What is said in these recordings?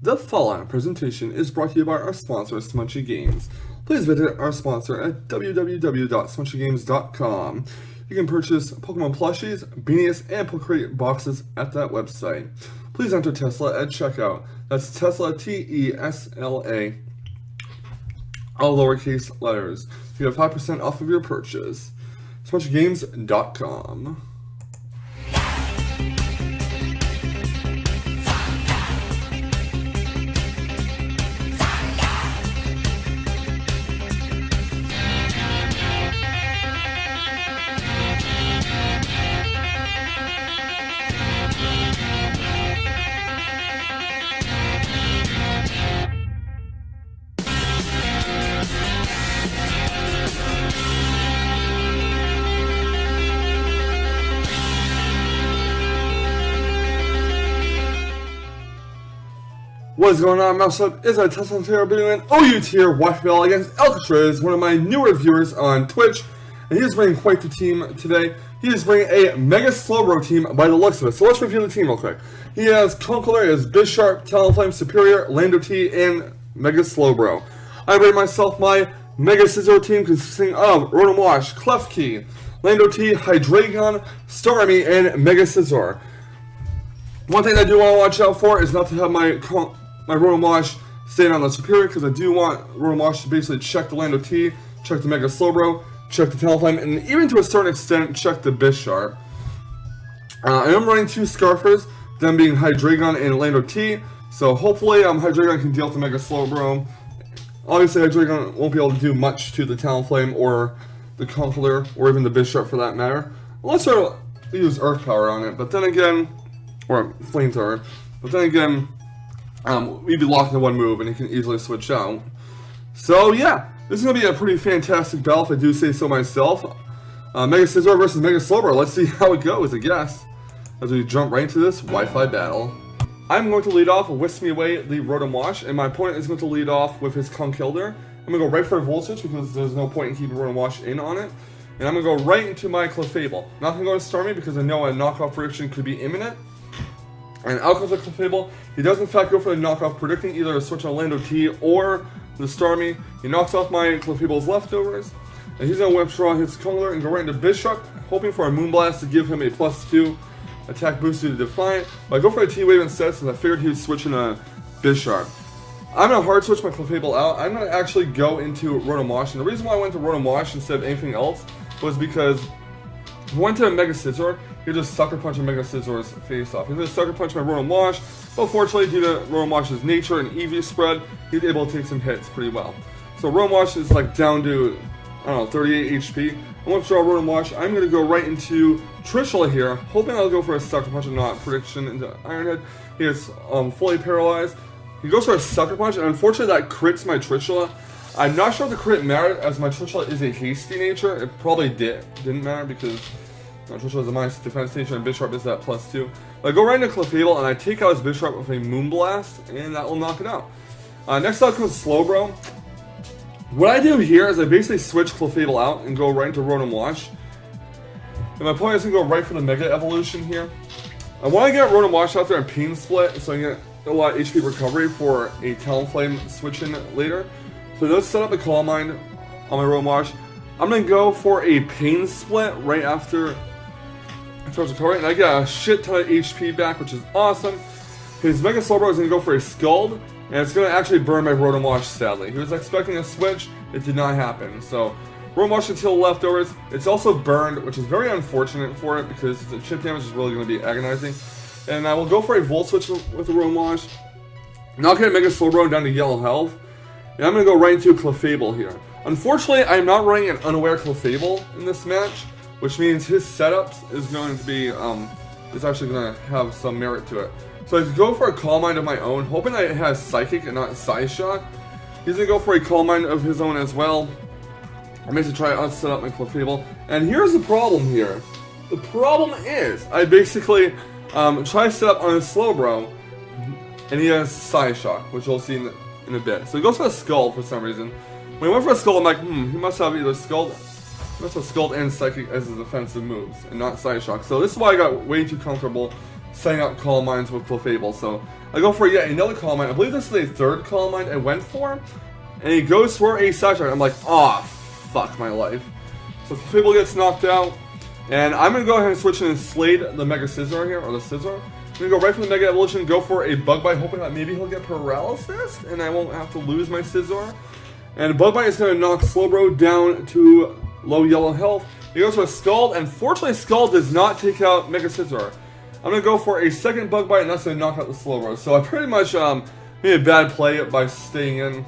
The following presentation is brought to you by our sponsor, Smunchy Games. Please visit our sponsor at www.smunchygames.com. You can purchase Pokemon plushies, beanies, and Pokecrate boxes at that website. Please enter Tesla at checkout. That's Tesla, T-E-S-L-A, all lowercase letters. You have 5% off of your purchase. SmunchyGames.com. What is going on, Mousetrap? Is a Teslamouse here doing an OU tier Wi-Fi against Elcatres, one of my newer viewers on Twitch, and he is bringing quite the team today. He is bringing a Mega Slowbro team by the looks of it. So let's review the team real quick. He has Conkeldurr, is Bisharp, Talonflame, Superior, Lando T, and Mega Slowbro. I bring myself my Mega Scizor team consisting of Rotom Wash, Klefki, Lando T, Hydreigon, Starmie, and Mega Scizor. One thing I do want to watch out for is not to have my Rotom Wash staying on the Superior, because I do want Rotom Wash to basically check the Lando T, check the Mega Slowbro, check the Talonflame, and even to a certain extent, check the Bisharp. I am running two Scarfers, them being Hydreigon and Lando T, so hopefully Hydreigon can deal with the Mega Slowbro. Obviously, Hydreigon won't be able to do much to the Talonflame or the Conkeldurr, or even the Bisharp for that matter, unless I use Earth Power on it, but then again, or Flamethrower, but then again, we'd be locked in one move and he can easily switch out. So yeah, this is going to be a pretty fantastic battle if I do say so myself. Mega Scizor versus Mega Slowbro. Let's see how it goes, I guess, as we jump right into this Wi-Fi battle. I'm going to lead off with Whisk Me Away the Rotom Wash, and my opponent is going to lead off with his Conkeldurr. I'm going to go right for a Volt Switch because there's no point in keeping Rotom Wash in on it. And I'm going to go right into my Clefable. Not going to go to Starmie because I know a knockoff prediction could be imminent. And out comes the Clefable. He does in fact go for the knockoff, predicting either a switch on Lando T or the Starmie. He knocks off my Clefable's leftovers. And he's going to withdraw his Conkeldurr and go right into Bisharp, hoping for a Moonblast to give him a +2 attack boost to Defiant. But I go for a T-Wave instead since I figured he would switch in a Bisharp. I'm going to hard switch my Clefable out. I'm going to actually go into Rotom Wash. And the reason why I went to Rotom Wash instead of anything else was because if I went to a Mega Scizor, he'd just Sucker Punch a Mega Scizor's face off. He's going to Sucker Punch my Rotom Wash, but fortunately, due to Rotom Wash's nature and EV spread, he's able to take some hits pretty well. So Rotom Wash is like down to, I don't know, 38 HP. I'm going to draw Rotom Wash. I'm going to go right into Trishula here, hoping I'll go for a Sucker Punch and not prediction into Ironhead. He is fully paralyzed. He goes for a Sucker Punch, and unfortunately that crits my Trishula. I'm not sure if the crit mattered, as my Trishula is a hasty nature. It probably didn't matter because Trishula is a minus defense nature and Bisharp is that +2. But I go right into Clefable and I take out his Bisharp with a Moonblast, and that will knock it out. Next up comes Slowbro. What I do here is I basically switch Clefable out and go right into Rotom Wash. And my opponent is going to go right for the Mega Evolution here. I want to get Rotom Wash out there and Pain Split so I can get a lot of HP recovery for a Talonflame switch in later. So let's set up a Calm Mind on my Rotom Wash. I'm going to go for a Pain Split right after recovery, and I get a shit ton of HP back, which is awesome. His Mega Slowbro is going to go for a Scald, and it's going to actually burn my Rotom Wash, sadly. He was expecting a switch, it did not happen. So, Rotom Wash until leftovers. It's also burned, which is very unfortunate for it, because the chip damage is really going to be agonizing. And I will go for a Volt Switch with the Rotom Wash. Not going to Mega Slowbro down to yellow health. And I'm going to go right into Clefable here. Unfortunately, I am not running an unaware Clefable in this match, which means his setups is going to be, is actually going to have some merit to it. So I go for a Calm Mind of my own, hoping that it has Psychic and not Psyshocked. He's going to go for a Calm Mind of his own as well. I'm going to try to set up my Clefable. And here's the problem here. The problem is, I basically try to set up on his Slowbro, and he has Psyshocked, which we'll see in a bit. So he goes for a Scald for some reason. When he went for a Scald, I'm like, he must have either Scald and Psychic as his offensive moves, and not Psyshocked. So this is why I got way too comfortable setting up Calm Minds with Clefable. So I go for yet another Calm Mind. I believe this is the third Calm Mind I went for. And he goes for a Psyshocked. I'm like, oh, fuck my life. So Clefable gets knocked out. And I'm going to go ahead and switch in and Slade the Mega Scizor here, or the Scizor. I'm going to go right for the Mega Evolution, go for a Bug Bite, hoping that maybe he'll get Paralysis, and I won't have to lose my Scizor. And Bug Bite is going to knock Slowbro down to low yellow health. He goes for a Scald, and fortunately Scald does not take out Mega Scizor. I'm going to go for a second Bug Bite, and that's going to knock out the Slowbro. So I pretty much made a bad play by staying in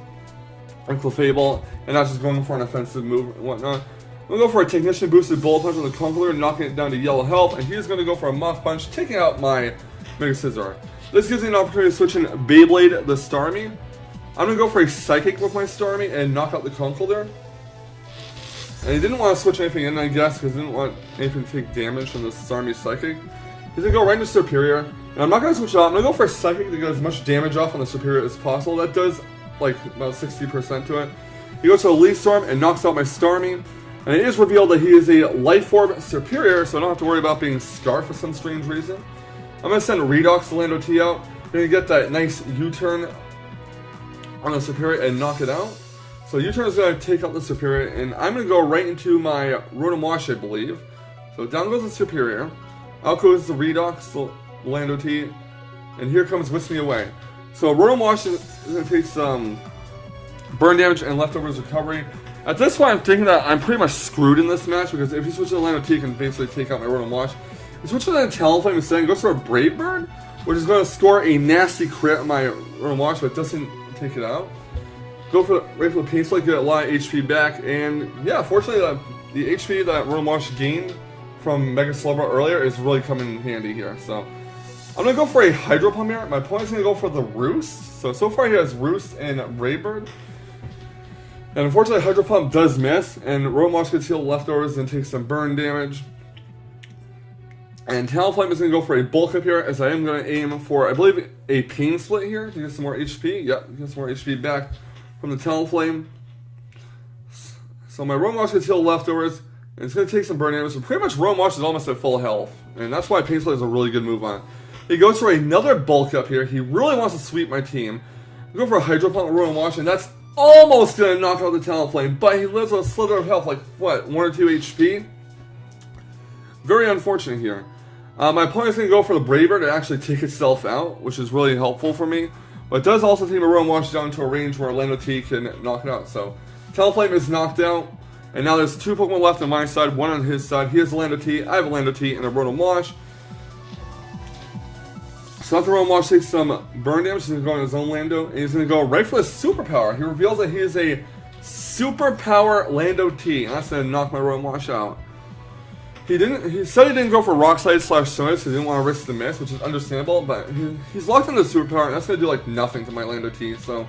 Clefable, and not just going for an offensive move and whatnot. I'm going to go for a Technician boosted Bullet Punch with a Conkeler, knocking it down to yellow health, and he's going to go for a Mach Punch, taking out my Mega Scizor. This gives me an opportunity to switch in Beyblade the Starmie. I'm going to go for a Psychic with my Starmie and knock out the Conkeler. And he didn't want to switch anything in, I guess, because he didn't want anything to take damage from the Starmie Psychic. He's going to go right into Superior, and I'm not going to switch it out. I'm going to go for a Psychic to get as much damage off on the Superior as possible. That does, like, about 60% to it. He goes to a Leaf Storm and knocks out my Starmie. And it is revealed that he is a Life Orb Superior, so I don't have to worry about being Scarfed for some strange reason. I'm going to send Redox to Lando T out. I'm going to get that nice U-turn on the Superior and knock it out. So U-turn is going to take out the Superior, and I'm going to go right into my Rotom Wash, I believe. So down goes the Superior. Out goes the Redox to Lando T. And here comes Whisk Me Away. So Rotom Wash is going to take some burn damage and leftovers recovery. At this point, I'm thinking that I'm pretty much screwed in this match, because if he switches to Lando T, he can basically take out my Rotom Wash. He switches to Talonflame instead and goes for a Brave Bird, which is going to score a nasty crit on my Rotom Wash, but doesn't take it out. Go for right for the Pain Split, get a lot of HP back, and yeah, fortunately, the HP that Rotom Wash gained from Mega Slowbro earlier is really coming in handy here. So I'm going to go for a Hydro Pump here. My opponent's going to go for the Roost. So far he has Roost and Brave Bird. And unfortunately, Hydro Pump does miss, and Rotom Wash gets heal leftovers and takes some burn damage. And Talonflame is going to go for a Bulk Up here, as I am going to aim for, I believe, a Pain Split here to get some more HP. Yep, get some more HP back from the Talonflame. So my Rotom Wash gets heal leftovers, and it's going to take some burn damage. So pretty much Rotom Wash is almost at full health, and that's why Pain Split is a really good move on. He goes for another Bulk Up here. He really wants to sweep my team. I go for a Hydro Pump with Rotom Wash, and that's almost going to knock out the Talonflame, but he lives on a slither of health, like, what, 1 or 2 HP? Very unfortunate here. My opponent's going to go for the Braver to actually take itself out, which is really helpful for me, but it does also take my Rotom Wash down to a range where Lando T can knock it out. So, Talonflame is knocked out, and now there's 2 Pokemon left on my side, 1 on his side. He has a Lando T, I have a Lando T, and a Rotom Wash. So after Rotom Wash takes some burn damage, he's going to go on his own Lando, and he's going to go right for the Superpower. He reveals that he is a Superpower Lando T, and that's going to knock my Rotom Wash out. He said he didn't go for Rock Slide / Sonos, because he didn't want to risk the miss, which is understandable, but he's locked into the Superpower, and that's going to do like nothing to my Lando T. So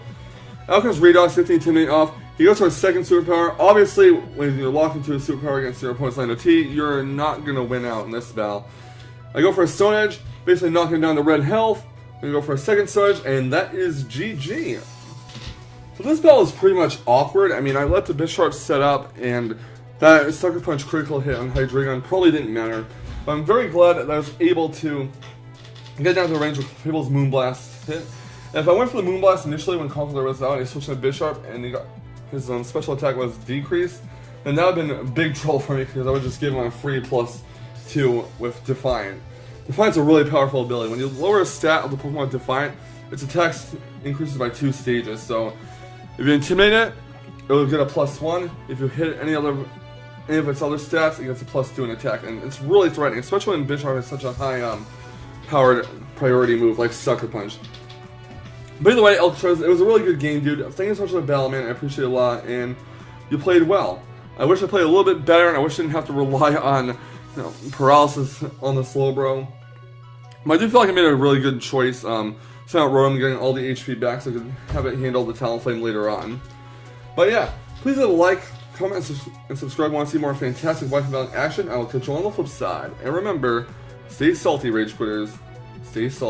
out comes Redox, gets the Intimidate off. He goes for a second Superpower. Obviously, when you're locked into a Superpower against your opponent's Lando T, you're not going to win out in this battle. I go for a Stone Edge, basically knocking down the red health. I'm going to go for a second Surge, and that is GG. So this battle is pretty much awkward. I mean, I let the Bisharp set up, and that Sucker Punch critical hit on Hydreigon probably didn't matter. But I'm very glad that I was able to get down to the range with people's Moonblast hit. And if I went for the Moonblast initially when Conkeler was out, and he switched to Bisharp, and his special attack was decreased, then that would have been a big troll for me, because I would just give him a free +2 with Defiant. Defiant's a really powerful ability. When you lower a stat of the Pokemon Defiant, its attack increases by 2 stages. So if you Intimidate it, it will get a +1. If you hit any of its other stats, it gets a +2 in attack. And it's really threatening, especially when Bisharp has such a high powered priority move like Sucker Punch. But either way, Elcatres, it was a really good game, dude. Thank you so much for the battle, man. I appreciate it a lot, and you played well. I wish I played a little bit better, and I wish I didn't have to rely on paralysis on the Slowbro. But I do feel like I made a really good choice. Sent out Rotom, getting all the HP back so I could have it handle the Talonflame later on. But yeah, please leave a like, comment, and subscribe if you want to see more fantastic Wi-Fi battle action. I will catch you on the flip side. And remember, stay salty, Rage Quitters. Stay salty.